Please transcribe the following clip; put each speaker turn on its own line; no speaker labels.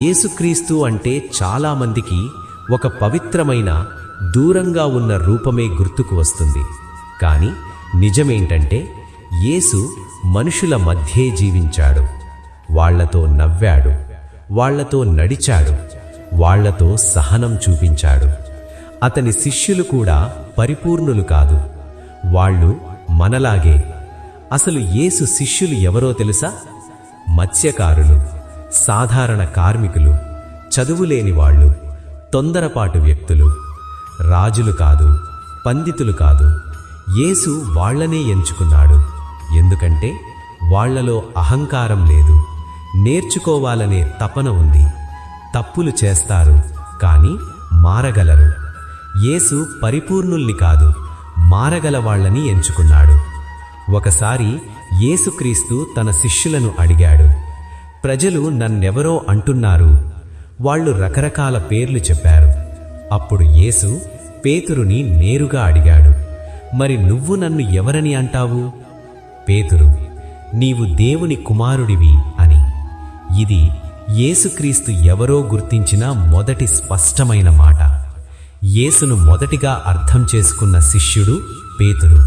యేసుక్రీస్తు అంటే చాలామందికి ఒక పవిత్రమైన దూరంగా ఉన్న రూపమే గుర్తుకు వస్తుంది. కానీ నిజమేంటంటే యేసు మనుషుల మధ్యే జీవించాడు. వాళ్లతో నవ్వాడు, వాళ్లతో నడిచాడు, వాళ్లతో సహనం చూపించాడు. అతని శిష్యులు కూడా పరిపూర్ణులు కాదు, వాళ్ళు మనలాగే. అసలు యేసు శిష్యులు ఎవరో తెలుసా? మత్స్యకారులు, సాధారణ కార్మికులు, చదువులేని వాళ్ళు, తొందరపాటు వ్యక్తులు. రాజులు కాదు, పండితులు కాదు. యేసు వాళ్లనే ఎంచుకున్నాడు. ఎందుకంటే వాళ్లలో అహంకారం లేదు, నేర్చుకోవాలనే తపన ఉంది. తప్పులు చేస్తారు, కానీ మారగలరు. యేసు పరిపూర్ణుల్ని కాదు, మారగలవాళ్లని ఎంచుకున్నాడు. ఒకసారి యేసుక్రీస్తు తన శిష్యులను అడిగాడు, ప్రజలు నన్నెవరో అంటున్నారు? వాళ్ళు రకరకాల పేర్లు చెప్పారు. అప్పుడు యేసు పేతురుని నేరుగా అడిగాడు, మరి నువ్వు నన్ను ఎవరని అంటావు? పేతురు, నీవు దేవుని కుమారుడివి అని. ఇది యేసుక్రీస్తు ఎవరో గుర్తించిన మొదటి స్పష్టమైన మాట. యేసును మొదటిగా అర్థం చేసుకున్న శిష్యుడు పేతురు.